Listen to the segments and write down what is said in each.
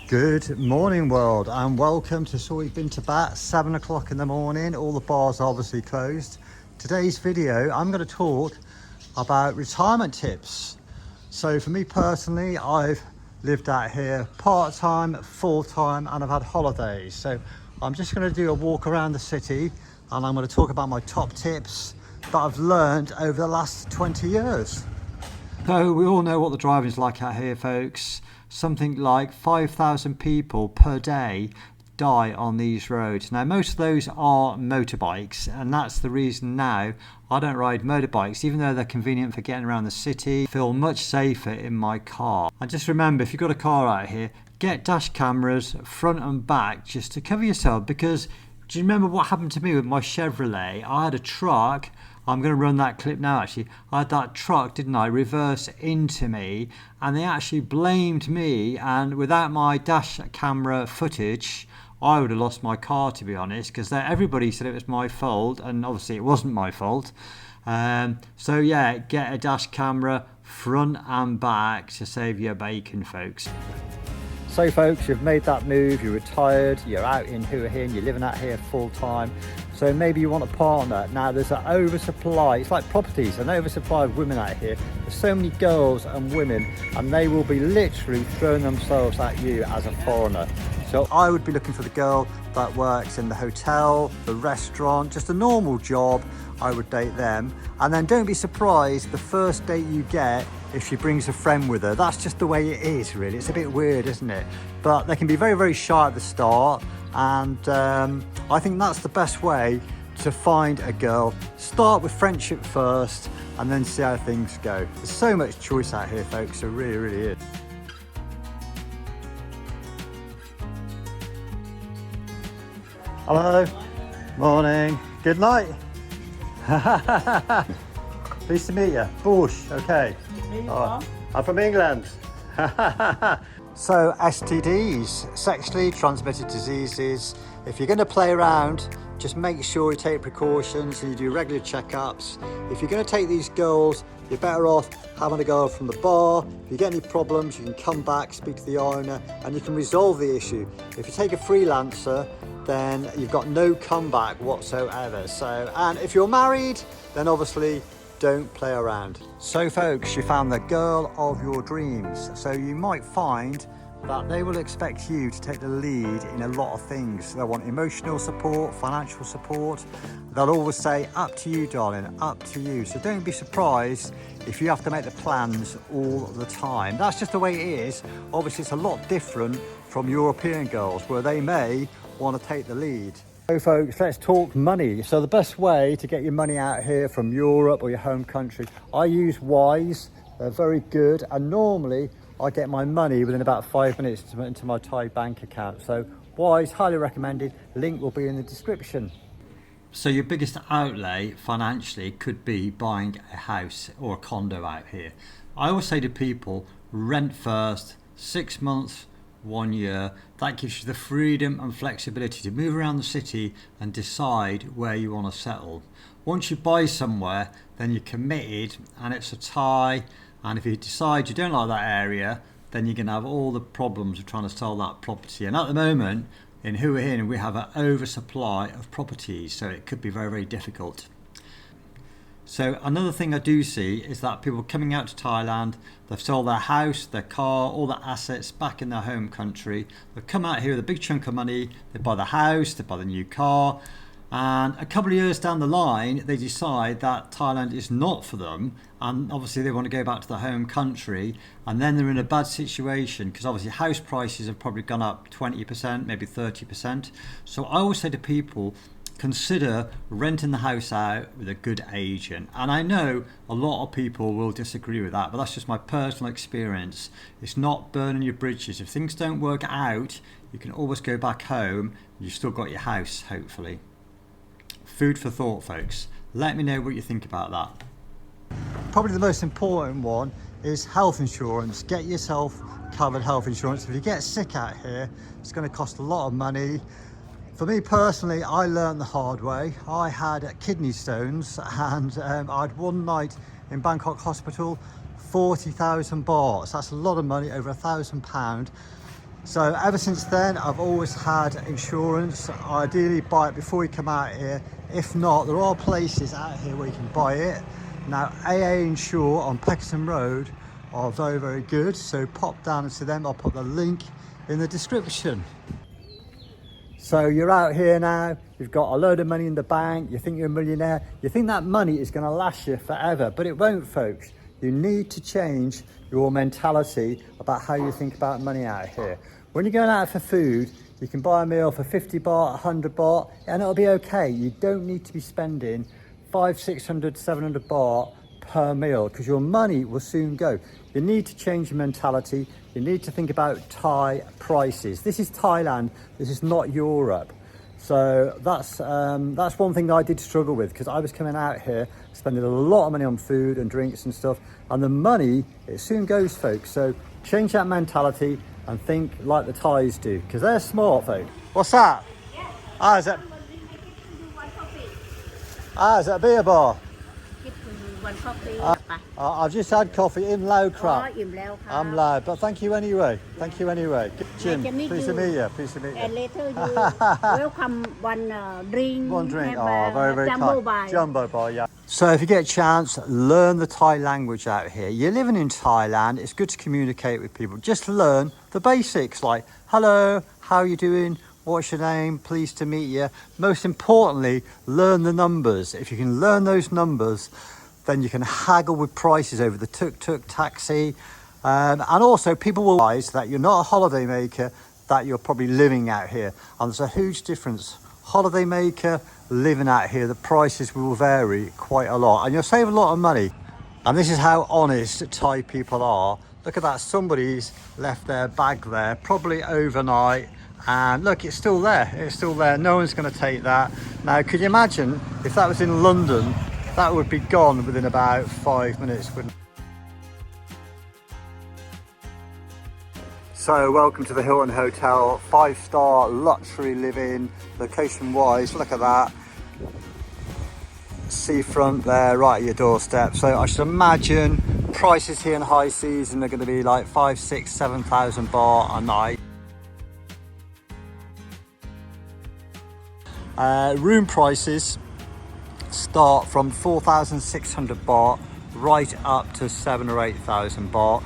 Good morning, world, and welcome to So We've Been to Bat. 7 o'clock in the morning. All the bars are obviously closed. Today's video, I'm going to talk about retirement tips. So for me personally, I've lived out here part-time, full-time, and I've had holidays. So I'm just going to do a walk around the city, and I'm going to talk about my top tips that I've learned over the last 20 years. So we all know what the driving's like out here, folks. Something like 5,000 people per day die on these roads. Now, most of those are motorbikes, and that's the reason now I don't ride motorbikes, even though they're convenient for getting around the city. I feel much safer in my car. And just remember, if you've got a car out here, get dash cameras front and back just to cover yourself, because do you remember what happened to me with my Chevrolet? I had a truck. I'm going to run that clip now actually. I had that truck, didn't I, reverse into me, and they actually blamed me, and without my dash camera footage I would have lost my car, to be honest, because everybody said it was my fault, and obviously it wasn't my fault. So yeah, get a dash camera front and back to save your bacon, folks. So folks, you've made that move, you're retired, you're out in Hua Hin, you're living out here full time. So maybe you want a partner. Now there's an oversupply, it's like properties, an oversupply of women out here. There's so many girls and women, and they will be literally throwing themselves at you as a foreigner. So I would be looking for the girl that works in the hotel, the restaurant, just a normal job. I would date them. And then don't be surprised the first date you get if she brings a friend with her. That's just the way it is, really. It's a bit weird, isn't it? But they can be very, very shy at the start. And I think that's the best way to find a girl. Start with friendship first and then see how things go. There's so much choice out here, folks. There really, really is. Hello. Morning. Good night. Pleased to meet you. Bush. Okay. I'm from England. So STDs, sexually transmitted diseases. If you're going to play around, just make sure you take precautions and you do regular checkups. If you're going to take these girls, you're better off having a girl from the bar. If you get any problems, you can come back, speak to the owner, and you can resolve the issue. If you take a freelancer, then you've got no comeback whatsoever. So, and if you're married, then obviously don't play around. So folks, you found the girl of your dreams. So you might find that they will expect you to take the lead in a lot of things. They'll want emotional support, financial support. They'll always say, up to you, darling, up to you. So don't be surprised if you have to make the plans all the time. That's just the way it is. Obviously, it's a lot different from European girls, where they may want to take the lead. So folks, let's talk money. So the best way to get your money out here from Europe or your home country, I use Wise. They're very good, and normally I get my money within about 5 minutes into my Thai bank account. So Wise, highly recommended. Link will be in the description. So your biggest outlay financially could be buying a house or a condo out here. I always say to people, rent first, 6 months, 1 year. That gives you the freedom and flexibility to move around the city and decide where you want to settle. Once you buy somewhere, then you're committed, and it's a tie. And if you decide you don't like that area, then you're going to have all the problems of trying to sell that property. And at the moment in Hua Hin, we have an oversupply of properties, so it could be very, very difficult. So another thing I do see is that people coming out to Thailand, they've sold their house, their car, all their assets back in their home country. They've come out here with a big chunk of money, they buy the house, they buy the new car, and a couple of years down the line they decide that Thailand is not for them, and obviously they want to go back to their home country, and then they're in a bad situation because obviously house prices have probably gone up 20%, maybe 30%. So I always say to people, consider renting the house out with a good agent. And I know a lot of people will disagree with that, but that's just my personal experience. It's not burning your bridges. If things don't work out, you can always go back home. You've still got your house, hopefully. Food for thought, folks. Let me know what you think about that. Probably the most important one is health insurance. Get yourself covered health insurance. If you get sick out here, it's going to cost a lot of money. For me personally, I learned the hard way. I had kidney stones, and I had one night in Bangkok hospital, 40,000 bahts. That's a lot of money, over £1,000. So ever since then, I've always had insurance. Ideally buy it before you come out here. If not, there are places out here where you can buy it. Now AA Insure on Peckham Road are very, very good. So pop down to them. I'll put the link in the description. So you're out here now, you've got a load of money in the bank, you think you're a millionaire, you think that money is going to last you forever, but it won't, folks. You need to change your mentality about how you think about money out here. When you're going out for food, you can buy a meal for 50 baht, 100 baht, and it'll be okay. You don't need to be spending 500, 600, 700 baht per meal, because your money will soon go. You need to change your mentality. You need to think about Thai prices. This is Thailand. This is not Europe. So that's one thing that I did struggle with, because I was coming out here spending a lot of money on food and drinks and stuff, and the money, it soon goes, folks. So change that mentality and think like the Thais do, because they're smart, folks. What's that? Yeah. Is that a beer bar? I've just had coffee in Lao crap. I'm loud, but thank you anyway. Thank you anyway. Jim, pleased to meet you. Pleased to meet you. And later you welcome one drink. One drink. Oh, very, very kind. Jumbo bar, yeah. So if you get a chance, learn the Thai language out here. You're living in Thailand. It's good to communicate with people. Just learn the basics like, hello, how are you doing? What's your name? Pleased to meet you. Most importantly, learn the numbers. If you can learn those numbers, then you can haggle with prices over the tuk-tuk taxi. And also people will realize that you're not a holiday maker, that you're probably living out here. And there's a huge difference. Holiday maker, living out here, the prices will vary quite a lot. And you'll save a lot of money. And this is how honest Thai people are. Look at that, somebody's left their bag there, probably overnight. And look, it's still there. It's still there. No one's going to take that. Now, could you imagine if that was in London? That would be gone within about 5 minutes, wouldn't it? So welcome to the Hilton Hotel, 5-star luxury living, location wise, look at that. Seafront there, right at your doorstep. So I should imagine prices here in high season are going to be like 5, 6, 7,000 baht a night. Room prices start from 4,600 baht right up to 7,000 or 8,000 baht.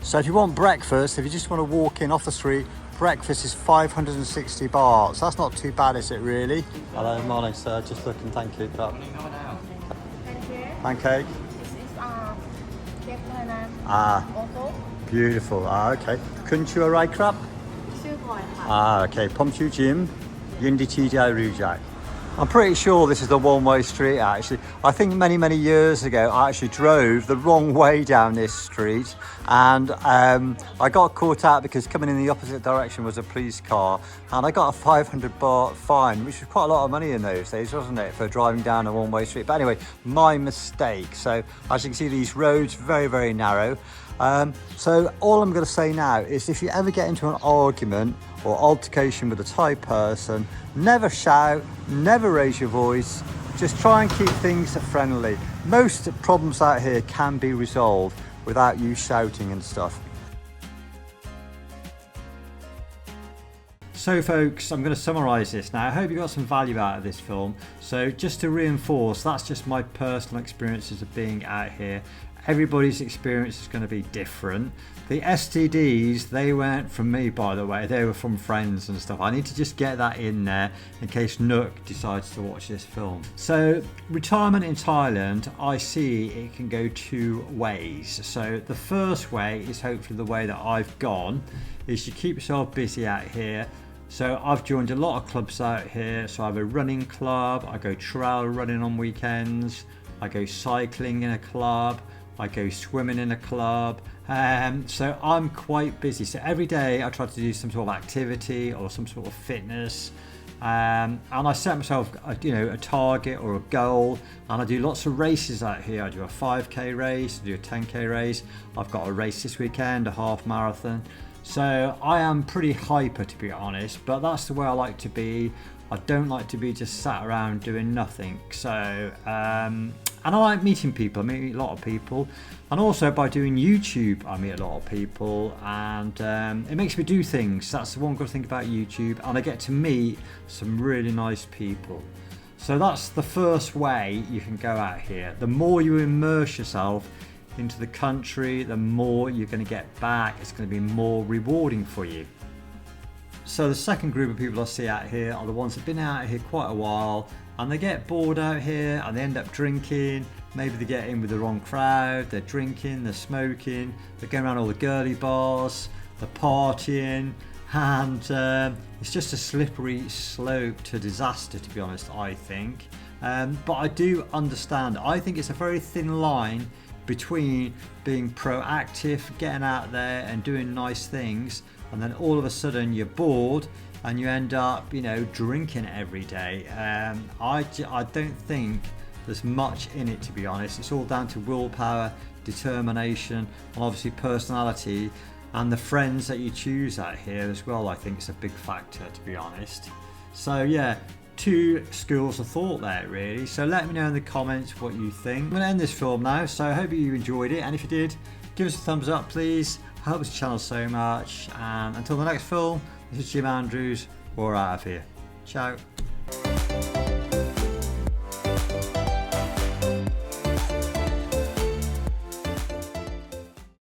So if you want breakfast, if you just want to walk in off the street, breakfast is 560 baht. So that's not too bad, is it really? Hello, morning sir, just looking, thank you. Pancake? This is cake Thailand. Also. Beautiful. Okay. Couldn't you a right crab? Okay, Pom Chu Jim, Yindi Chi Jai Rujai. I'm pretty sure this is the one-way street actually. I think many years ago I actually drove the wrong way down this street, and I got caught out because coming in the opposite direction was a police car, and I got a 500 baht fine, which was quite a lot of money in those days, wasn't it, for driving down a one-way street. But anyway, my mistake. So as you can see, these roads very narrow. So all I'm going to say now is if you ever get into an argument or altercation with a Thai person, never shout, never raise your voice, just try and keep things friendly. Most problems out here can be resolved without you shouting and stuff. So folks, I'm going to summarise this now. I hope you got some value out of this film. So just to reinforce, that's just my personal experiences of being out here. Everybody's experience is going to be different. The STDs, they weren't from me, by the way. They were from friends and stuff. I need to just get that in there in case Nook decides to watch this film. So retirement in Thailand, I see it can go two ways. So the first way is hopefully the way that I've gone, is you keep yourself busy out here. So I've joined a lot of clubs out here. So I have a running club, I go trail running on weekends, I go cycling in a club, I go swimming in a club, so I'm quite busy. So every day I try to do some sort of activity or some sort of fitness, and I set myself a target or a goal, and I do lots of races out here. I do a 5k race, I do a 10k race, I've got a race this weekend, a half marathon. So I am pretty hyper, to be honest, but that's the way I like to be. I don't like to be just sat around doing nothing. So And I like meeting people. I meet a lot of people, and also by doing YouTube I meet a lot of people, and it makes me do things. That's the one good thing about YouTube, and I get to meet some really nice people. So that's the first way you can go out here. The more you immerse yourself into the country, the more you're going to get back. It's going to be more rewarding for you. So the second group of people I see out here are the ones that have been out here quite a while, and they get bored out here and they end up drinking. Maybe they get in with the wrong crowd, they're drinking, they're smoking, they're going around all the girly bars, they're partying, and it's just a slippery slope to disaster, to be honest, I think. But I do understand. I think it's a very thin line between being proactive, getting out there and doing nice things, and then all of a sudden you're bored and you end up, you know, drinking every day. I don't think there's much in it, to be honest. It's all down to willpower, determination, and obviously personality, and the friends that you choose out here as well. I think it's a big factor, to be honest. So yeah, 2 schools of thought there really. So let me know in the comments what you think. I'm going to end this film now, so I hope you enjoyed it, and if you did, give us a thumbs up please. Helps the channel so much, and until the next film, this is Jim Andrews. We're out of here. Ciao.